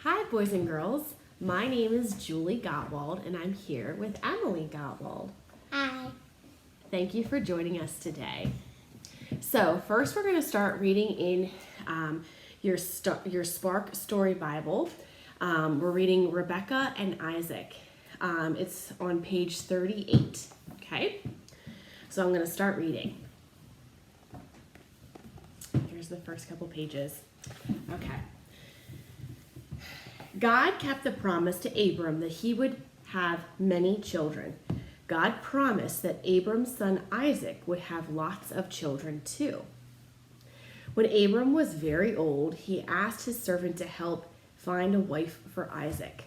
Hi, boys and girls. My name is Julie Gotwald, and I'm here with Emily Gotwald. Hi. Thank you for joining us today. So, first, we're going to start reading in your Spark Story Bible. We're reading Rebekah and Isaac. It's on page 38. Okay, so I'm going to start reading. Here's the first couple pages. Okay. God kept the promise to Abram that he would have many children. God promised that Abram's son Isaac would have lots of children too. When Abram was very old, he asked his servant to help find a wife for Isaac.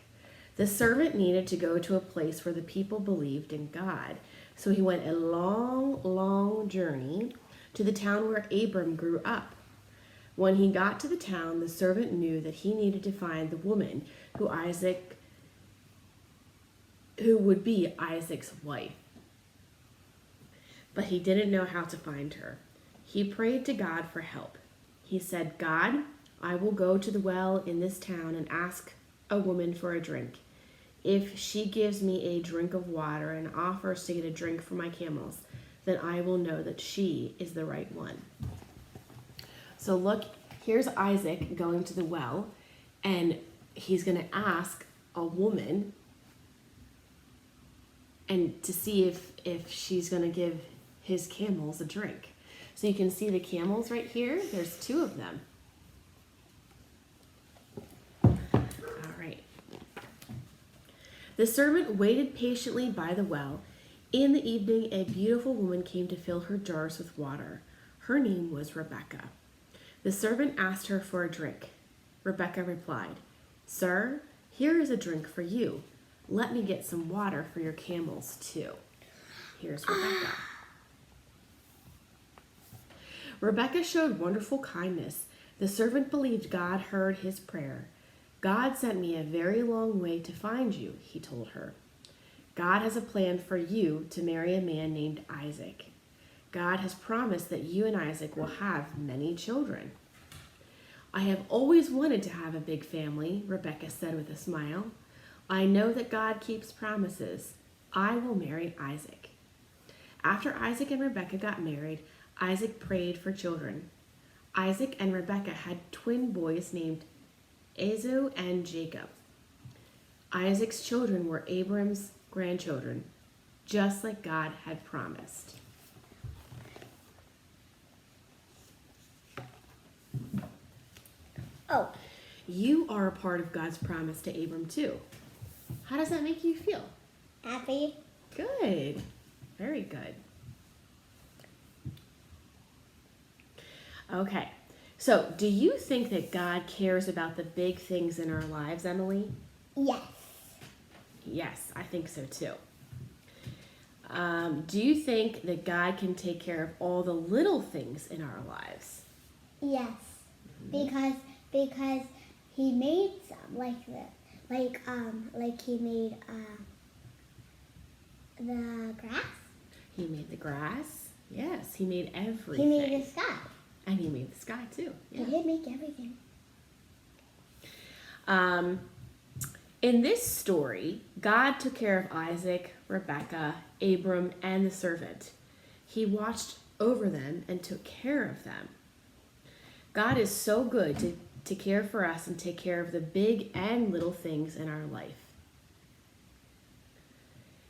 The servant needed to go to a place where the people believed in God, so he went a long, long journey to the town where Abram grew up. When he got to the town, the servant knew that he needed to find the woman who would be Isaac's wife. But he didn't know how to find her. He prayed to God for help. He said, "God, I will go to the well in this town and ask a woman for a drink. If she gives me a drink of water and offers to get a drink for my camels, then I will know that she is the right one." So look, here's Isaac going to the well, and he's going to ask a woman and to see if she's going to give his camels a drink. So you can see the camels right here. There's two of them. All right. The servant waited patiently by the well. In the evening, a beautiful woman came to fill her jars with water. Her name was Rebekah. The servant asked her for a drink. Rebekah replied, "Sir, here is a drink for you. Let me get some water for your camels too." Here's Rebekah. Rebekah showed wonderful kindness. The servant believed God heard his prayer. "God sent me a very long way to find you," he told her. "God has a plan for you to marry a man named Isaac. God has promised that you and Isaac will have many children." "I have always wanted to have a big family," Rebekah said with a smile. "I know that God keeps promises. I will marry Isaac." After Isaac and Rebekah got married, Isaac prayed for children. Isaac and Rebekah had twin boys named Esau and Jacob. Isaac's children were Abram's grandchildren, just like God had promised. Oh, You are a part of God's promise to Abram too. How does that make you feel? happy. Good. Very good. Okay. So, do you think that God cares about the big things in our lives, Emily? Yes. Yes, I think so too. Do you think that God can take care of all the little things in our lives? Yes. Because he made some like that. Like he made the grass. He made the grass. Yes, he made everything. He made the sky. And he made the sky too. Yeah. He did make everything. In this story, God took care of Isaac, Rebekah, Abram, and the servant. He watched over them and took care of them. God is so good to care for us and take care of the big and little things in our life.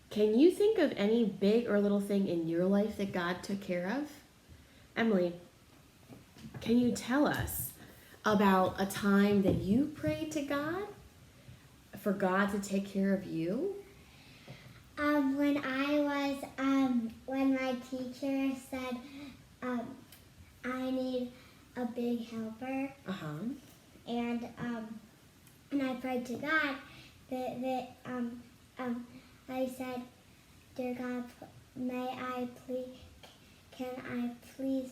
Can you think of any big or little thing in your life that God took care of? Emily, can you tell us about a time that you prayed to God for God to take care of you? When my teacher said, I need a big helper, and I prayed to God that I said, "Dear God, can I please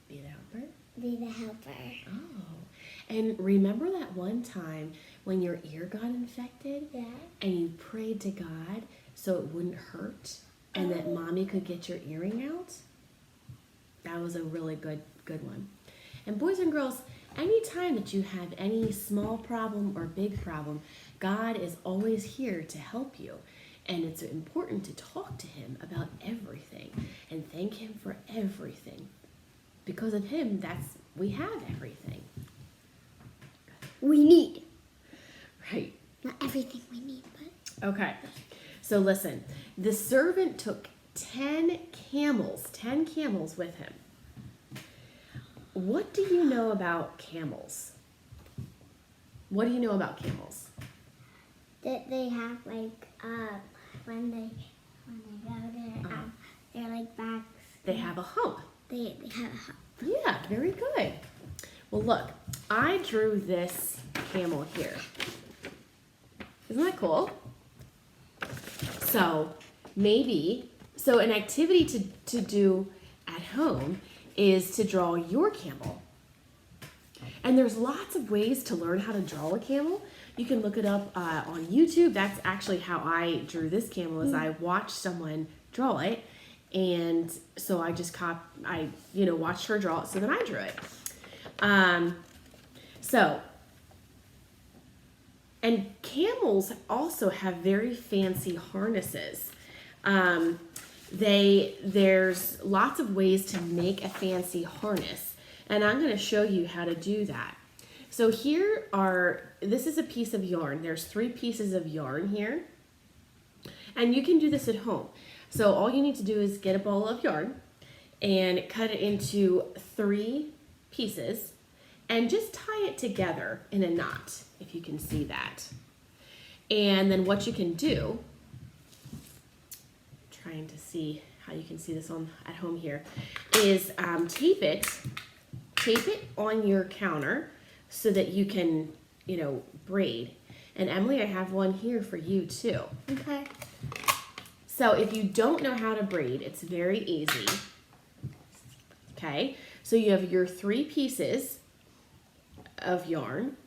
Be the helper? be the helper?" Oh, and remember that one time when your ear got infected? Yeah. And you prayed to God so it wouldn't hurt and that Mommy could get your earring out? That was a really good one. And boys and girls, anytime that you have any small problem or big problem, God is always here to help you. And it's important to talk to him about everything and thank him for everything. Because of him, we have everything. We need. Right. Not everything we need, but. Okay. So listen, the servant took 10 camels with him. What do you know about camels? What do you know about camels? That they have like when they go there, they're like backs. They have a hump. They have a hump. Yeah, very good. Well, look, I drew this camel here. Isn't that cool? So an activity to do at home is to draw your camel. And there's lots of ways to learn how to draw a camel. You can look it up on YouTube. That's actually how I drew this camel, is I watched someone draw it. And so I just watched her draw it, so then I drew it. And camels also have very fancy harnesses. There's lots of ways to make a fancy harness, and I'm going to show you how to do that. So this is a piece of yarn. There's 3 pieces of yarn here, and you can do this at home. So all you need to do is get a ball of yarn and cut it into 3 pieces and just tie it together in a knot, if you can see that. And then what you can do, trying to see how you can see this at home here, is tape it on your counter so that you can, braid. And Emily, I have one here for you too. Okay. So if you don't know how to braid, it's very easy. Okay, so you have your 3 pieces of yarn,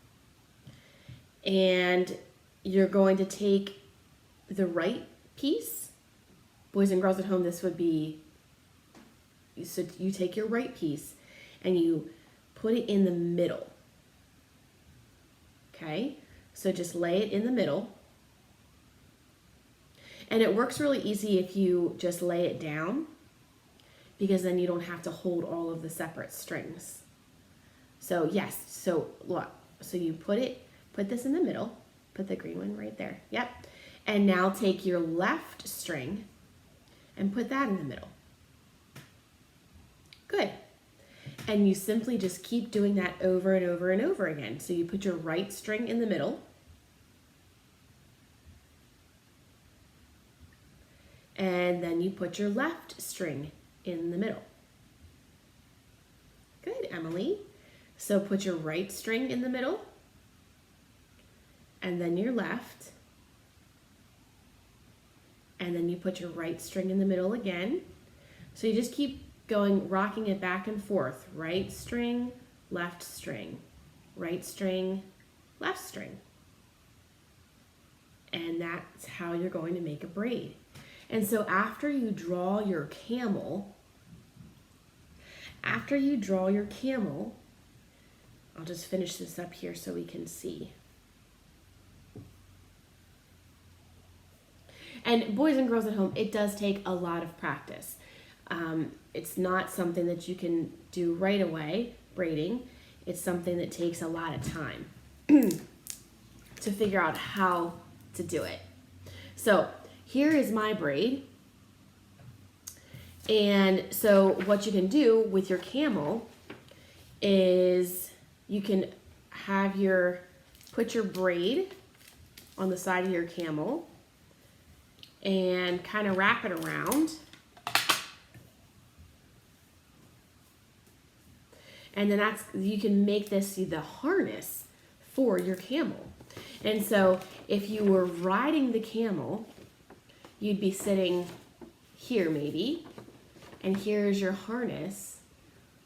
and you're going to take the right piece. Boys and girls at home, this would be, so you take your right piece and you put it in the middle. Okay, so just lay it in the middle. And it works really easy if you just lay it down, because then you don't have to hold all of the separate strings. So yes, so look, so you put this in the middle, put the green one right there, yep. And now take your left string and put that in the middle. Good. And you simply just keep doing that over and over and over again. So you put your right string in the middle, and then you put your left string in the middle. Good, Emily. So put your right string in the middle, and then your left, and then you put your right string in the middle again. So you just keep going, rocking it back and forth. Right string, left string, right string, left string. And that's how you're going to make a braid. And so after you draw your camel, I'll just finish this up here so we can see. And boys and girls at home, it does take a lot of practice. It's not something that you can do right away, braiding. It's something that takes a lot of time to figure out how to do it. So here is my braid. And so what you can do with your camel is you can put your braid on the side of your camel and kind of wrap it around. And then you can make this the harness for your camel. And so if you were riding the camel, you'd be sitting here maybe, and here's your harness,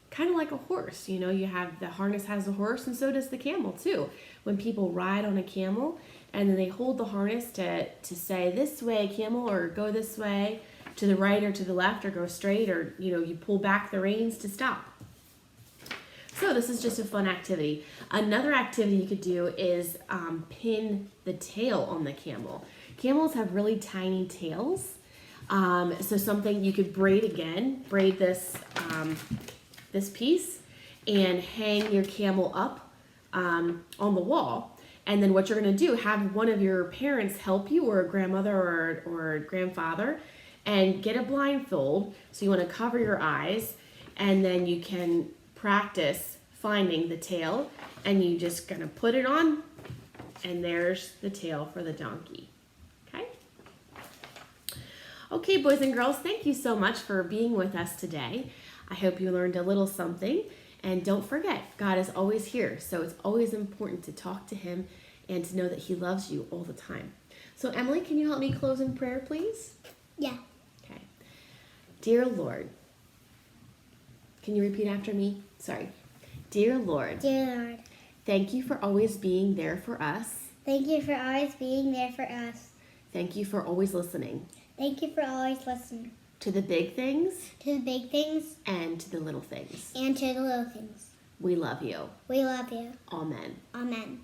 kind of like a horse. The harness has a horse, and so does the camel too. When people ride on a camel, and then they hold the harness to say, this way, camel, or go this way, to the right or to the left, or go straight, or you pull back the reins to stop. So this is just a fun activity. Another activity you could do is pin the tail on the camel. Camels have really tiny tails. So something you could braid this this piece and hang your camel up on the wall. And then what you're going to do, have one of your parents help you, or a grandmother or a grandfather, and get a blindfold. So you want to cover your eyes, and then you can practice finding the tail, and you just going to put it on, and there's the tail for the donkey. Okay? Okay, boys and girls, thank you so much for being with us today. I hope you learned a little something. And don't forget, God is always here, so it's always important to talk to him and to know that he loves you all the time. So Emily, can you help me close in prayer, please? Yeah. Okay. Dear Lord, can you repeat after me? Sorry. Dear Lord, thank you for always being there for us. Thank you for always being there for us. Thank you for always listening. Thank you for always listening. To the big things. To the big things. And to the little things. And to the little things. We love you. We love you. Amen. Amen.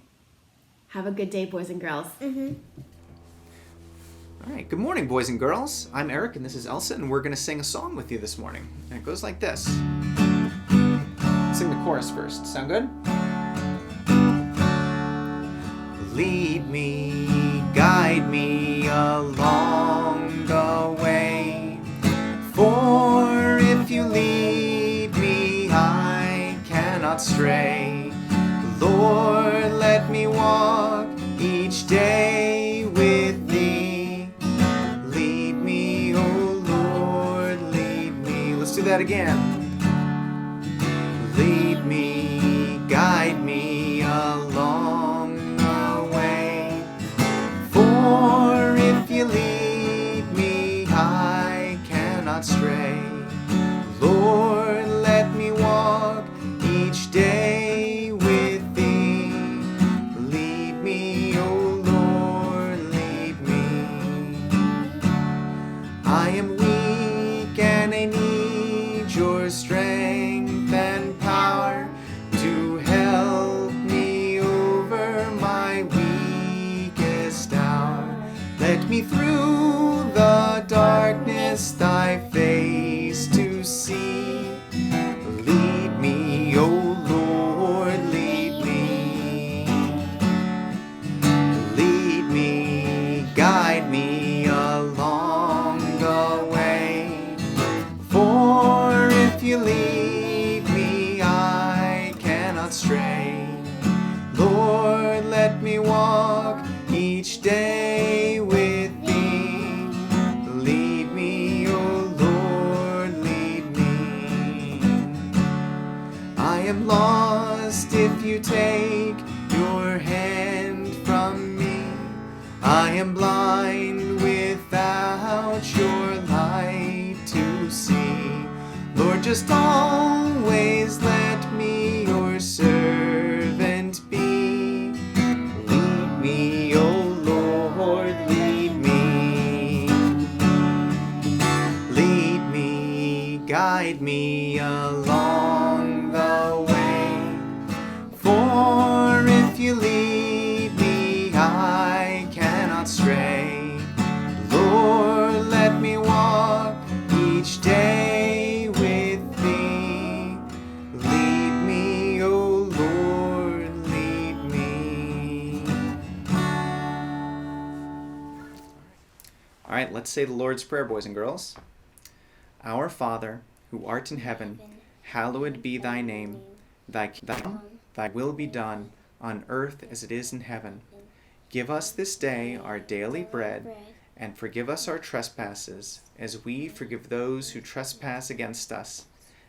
Have a good day, boys and girls. Mm-hmm. All right, good morning, boys and girls. I'm Eric, and this is Elsa, and we're going to sing a song with you this morning. And it goes like this. Sing the chorus first. Sound good? Lead me, guide me along the way. For if you lead me, I cannot stray. Lord, let me walk each day with thee. Lead me, oh Lord, lead me. Let's do that again. Lead me, guide me along the way. For if you lead me, I cannot stray. Lord, let me walk each day with thee. Lead me, oh Lord, lead me. I am weak and I need your strength and power to help me over my weakest hour. Let me through the darkness thy face to see. Lead me, oh Lord, lead me. Lead me, guide me along the way. For if you lead me, I cannot stray. Lord, let me walk each day with thee. Lead me, oh Lord, lead me. I am lost if you take your hand from me. I am blind without your light to see. Lord, just always let me your servant be. Lead me, oh Lord, lead me. Lead me, guide me along the way. For if you lead me, I cannot stray. Lord, let me walk each day with thee. Lead me, oh Lord, lead me. All right, let's say the Lord's Prayer, boys and girls. Our Father, who art in heaven, hallowed be thy name. Thy will be done, on earth as it is in heaven. Give us this day our daily bread, and forgive us our trespasses, as we forgive those who trespass against us.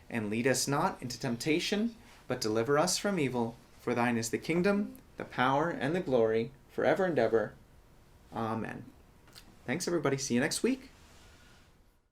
And lead us not into temptation, but deliver us from evil. For thine is the kingdom, the power, and the glory, forever and ever. Amen. Thanks, everybody. See you next week.